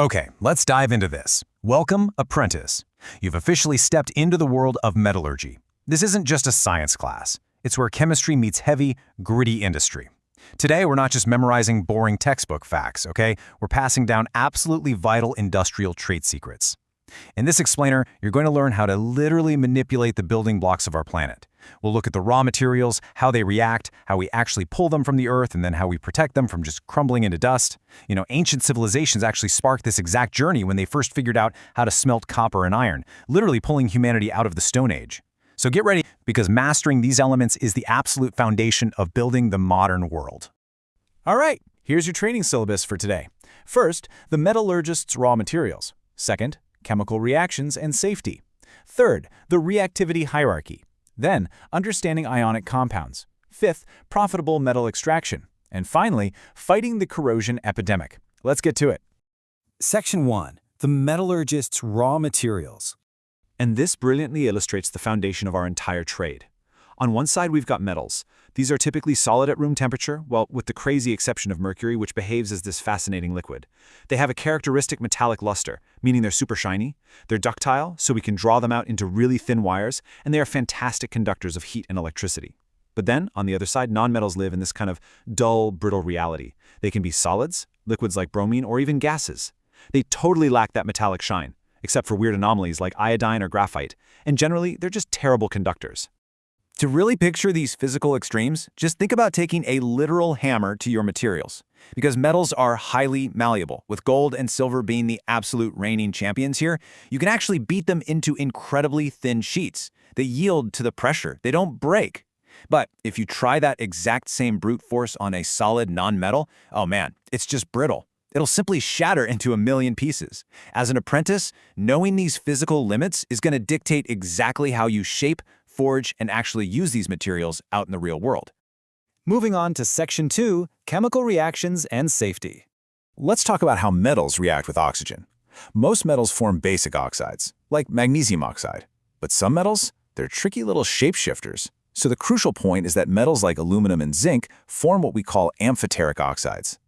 Okay, let's dive into this. Welcome, apprentice. You've officially stepped into the world of metallurgy. This isn't just a science class. It's where chemistry meets heavy, gritty industry. Today, we're not just memorizing boring textbook facts, okay? We're passing down absolutely vital industrial trade secrets. In this explainer, you're going to learn how to literally manipulate the building blocks of our planet. We'll look at the raw materials, how they react, how we actually pull them from the earth, and then how we protect them from just crumbling into dust. Ancient civilizations actually sparked this exact journey when they first figured out how to smelt copper and iron, literally pulling humanity out of the Stone Age. So get ready, because mastering these elements is the absolute foundation of building the modern world. All right, here's your training syllabus for today. First, the metallurgist's raw materials. Second, chemical reactions and safety. Third, the reactivity hierarchy. Then, understanding ionic compounds. Fifth, profitable metal extraction. And finally, fighting the corrosion epidemic. Let's get to it. Section 1. The metallurgist's raw materials. And this brilliantly illustrates the foundation of our entire trade. On one side, we've got metals. These are typically solid at room temperature, well, with the crazy exception of mercury, which behaves as this fascinating liquid. They have a characteristic metallic luster, meaning they're super shiny. They're ductile, so we can draw them out into really thin wires, and they are fantastic conductors of heat and electricity. But then, on the other side, nonmetals live in this kind of dull, brittle reality. They can be solids, liquids like bromine, or even gases. They totally lack that metallic shine, except for weird anomalies like iodine or graphite, and generally, they're just terrible conductors. To really picture these physical extremes, just think about taking a literal hammer to your materials. Because metals are highly malleable, with gold and silver being the absolute reigning champions here, you can actually beat them into incredibly thin sheets. They yield to the pressure, they don't break. But if you try that exact same brute force on a solid non-metal, oh man, it's just brittle. It'll simply shatter into a million pieces. As an apprentice, knowing these physical limits is going to dictate exactly how you shape, forge, and actually use these materials out in the real world. Moving on to Section 2, chemical reactions and safety. Let's talk about how metals react with oxygen. Most metals form basic oxides, like magnesium oxide. But some metals, they're tricky little shapeshifters. So the crucial point is that metals like aluminum and zinc form what we call amphoteric oxides.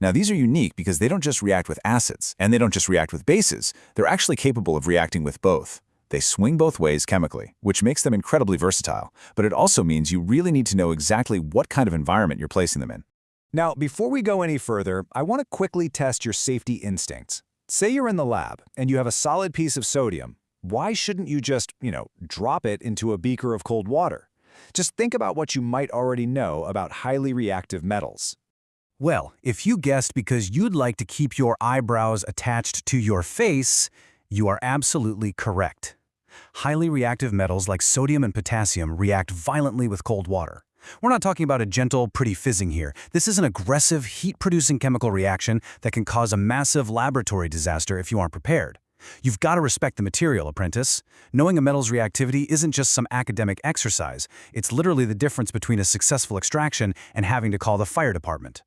Now these are unique because they don't just react with acids, and they don't just react with bases. They're actually capable of reacting with both. They swing both ways chemically, which makes them incredibly versatile, but it also means you really need to know exactly what kind of environment you're placing them in. Now, before we go any further, I want to quickly test your safety instincts. Say you're in the lab and you have a solid piece of sodium. Why shouldn't you just, drop it into a beaker of cold water? Just think about what you might already know about highly reactive metals. Well, if you guessed because you'd like to keep your eyebrows attached to your face, you are absolutely correct. Highly reactive metals like sodium and potassium react violently with cold water. We're not talking about a gentle, pretty fizzing here. This is an aggressive, heat-producing chemical reaction that can cause a massive laboratory disaster if you aren't prepared. You've got to respect the material, apprentice. Knowing a metal's reactivity isn't just some academic exercise. It's literally the difference between a successful extraction and having to call the fire department.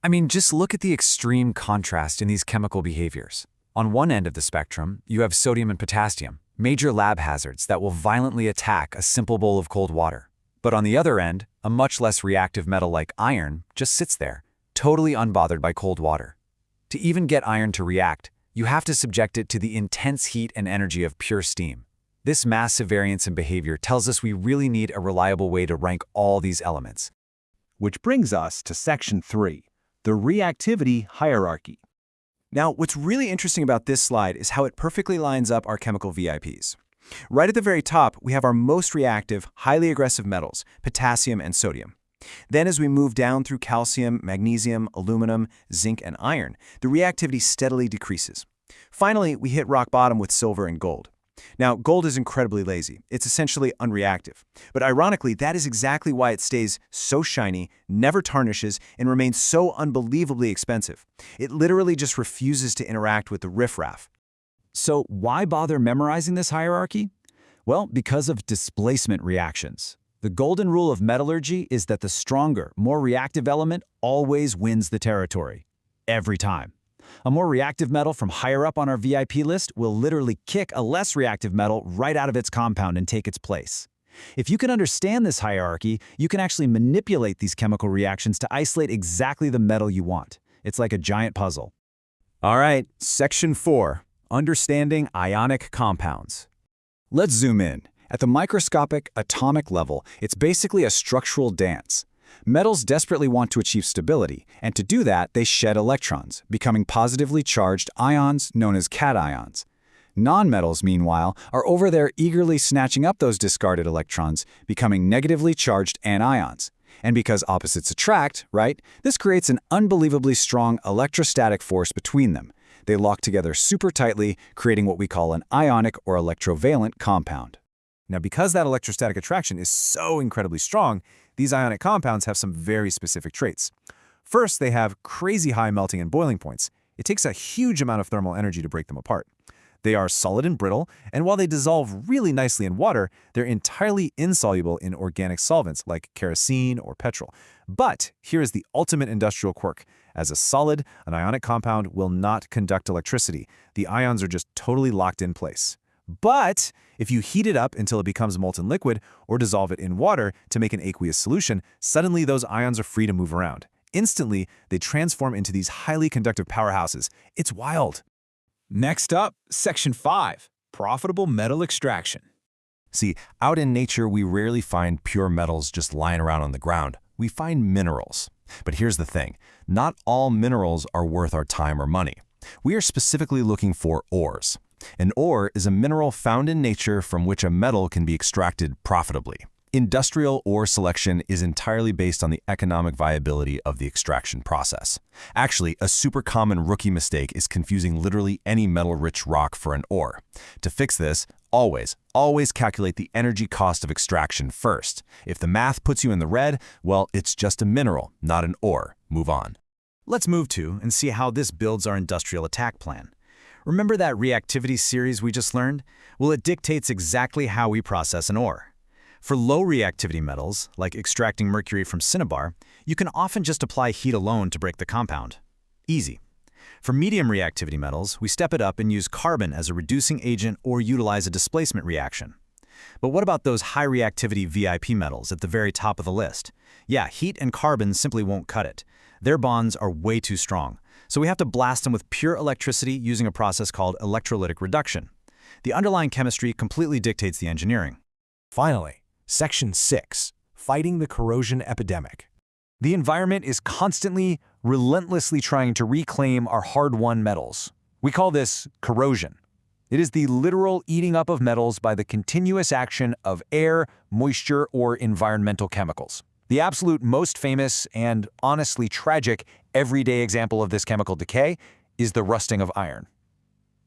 I mean, just look at the extreme contrast in these chemical behaviors. On one end of the spectrum, you have sodium and potassium, major lab hazards that will violently attack a simple bowl of cold water. But on the other end, a much less reactive metal like iron just sits there, totally unbothered by cold water. To even get iron to react, you have to subject it to the intense heat and energy of pure steam. This massive variance in behavior tells us we really need a reliable way to rank all these elements. Which brings us to Section 3, the reactivity hierarchy. Now, what's really interesting about this slide is how it perfectly lines up our chemical VIPs. Right at the very top, we have our most reactive, highly aggressive metals, potassium and sodium. Then as we move down through calcium, magnesium, aluminum, zinc, and iron, the reactivity steadily decreases. Finally, we hit rock bottom with silver and gold. Now, gold is incredibly lazy. It's essentially unreactive. But ironically, that is exactly why it stays so shiny, never tarnishes, and remains so unbelievably expensive. It literally just refuses to interact with the riffraff. So why bother memorizing this hierarchy? Well, because of displacement reactions. The golden rule of metallurgy is that the stronger, more reactive element always wins the territory. Every time. A more reactive metal from higher up on our VIP list will literally kick a less reactive metal right out of its compound and take its place. If you can understand this hierarchy, you can actually manipulate these chemical reactions to isolate exactly the metal you want. It's like a giant puzzle. All right, Section 4, Understanding Ionic Compounds. Let's zoom in. At the microscopic, atomic level, it's basically a structural dance. Metals desperately want to achieve stability, and to do that, they shed electrons, becoming positively charged ions known as cations. Nonmetals, meanwhile, are over there eagerly snatching up those discarded electrons, becoming negatively charged anions. And because opposites attract, right, this creates an unbelievably strong electrostatic force between them. They lock together super tightly, creating what we call an ionic or electrovalent compound. Now, because that electrostatic attraction is so incredibly strong, these ionic compounds have some very specific traits. First, they have crazy high melting and boiling points. It takes a huge amount of thermal energy to break them apart. They are solid and brittle, and while they dissolve really nicely in water, they're entirely insoluble in organic solvents like kerosene or petrol. But here is the ultimate industrial quirk. As a solid, an ionic compound will not conduct electricity. The ions are just totally locked in place. But if you heat it up until it becomes molten liquid or dissolve it in water to make an aqueous solution, suddenly those ions are free to move around. Instantly, they transform into these highly conductive powerhouses. It's wild. Next up, Section 5, Profitable Metal Extraction. See, out in nature, we rarely find pure metals just lying around on the ground. We find minerals. But here's the thing, not all minerals are worth our time or money. We are specifically looking for ores. An ore is a mineral found in nature from which a metal can be extracted profitably. Industrial ore selection is entirely based on the economic viability of the extraction process. Actually, a super common rookie mistake is confusing literally any metal-rich rock for an ore. To fix this, always calculate the energy cost of extraction first. If the math puts you in the red, well, it's just a mineral, not an ore. Move on. Let's move to and see how this builds our industrial attack plan. Remember that reactivity series we just learned? Well, it dictates exactly how we process an ore. For low reactivity metals, like extracting mercury from cinnabar, you can often just apply heat alone to break the compound. Easy. For medium reactivity metals, we step it up and use carbon as a reducing agent or utilize a displacement reaction. But what about those high reactivity VIP metals at the very top of the list? Yeah, heat and carbon simply won't cut it. Their bonds are way too strong, so we have to blast them with pure electricity using a process called electrolytic reduction. The underlying chemistry completely dictates the engineering. Finally, Section 6, Fighting the Corrosion Epidemic. The environment is constantly, relentlessly trying to reclaim our hard-won metals. We call this corrosion. It is the literal eating up of metals by the continuous action of air, moisture, or environmental chemicals. The absolute most famous and honestly tragic everyday example of this chemical decay is the rusting of iron.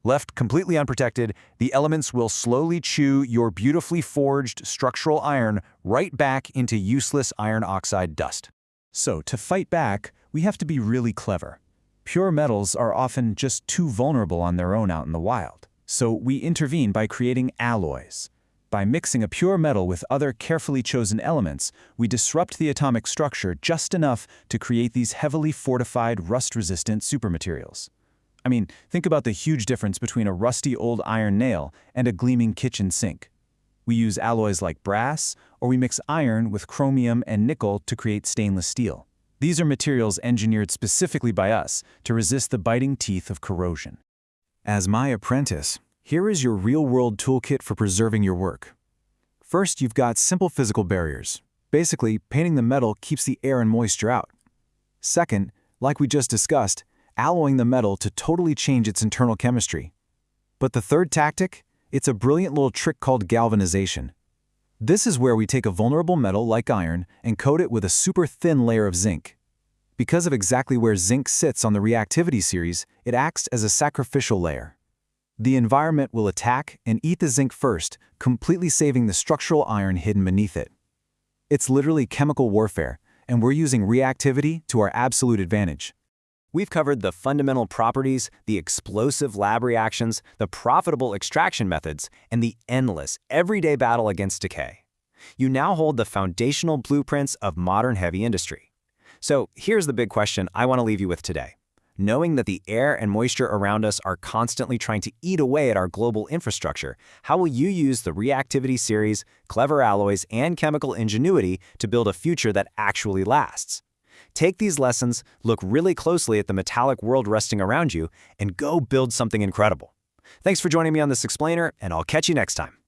Left completely unprotected, the elements will slowly chew your beautifully forged structural iron right back into useless iron oxide dust. So, to fight back, we have to be really clever. Pure metals are often just too vulnerable on their own out in the wild. So we intervene by creating alloys. By mixing a pure metal with other carefully chosen elements, we disrupt the atomic structure just enough to create these heavily fortified, rust-resistant supermaterials. I mean, think about the huge difference between a rusty old iron nail and a gleaming kitchen sink. We use alloys like brass, or we mix iron with chromium and nickel to create stainless steel. These are materials engineered specifically by us to resist the biting teeth of corrosion. As my apprentice, here is your real-world toolkit for preserving your work. First, you've got simple physical barriers. Basically, painting the metal keeps the air and moisture out. Second, like we just discussed, alloying the metal to totally change its internal chemistry. But the third tactic? It's a brilliant little trick called galvanization. This is where we take a vulnerable metal like iron and coat it with a super thin layer of zinc. Because of exactly where zinc sits on the reactivity series, it acts as a sacrificial layer. The environment will attack and eat the zinc first, completely saving the structural iron hidden beneath it. It's literally chemical warfare, and we're using reactivity to our absolute advantage. We've covered the fundamental properties, the explosive lab reactions, the profitable extraction methods, and the endless, everyday battle against decay. You now hold the foundational blueprints of modern heavy industry. So here's the big question I want to leave you with today. Knowing that the air and moisture around us are constantly trying to eat away at our global infrastructure, how will you use the reactivity series, clever alloys, and chemical ingenuity to build a future that actually lasts? Take these lessons, look really closely at the metallic world resting around you, and go build something incredible. Thanks for joining me on this explainer, and I'll catch you next time.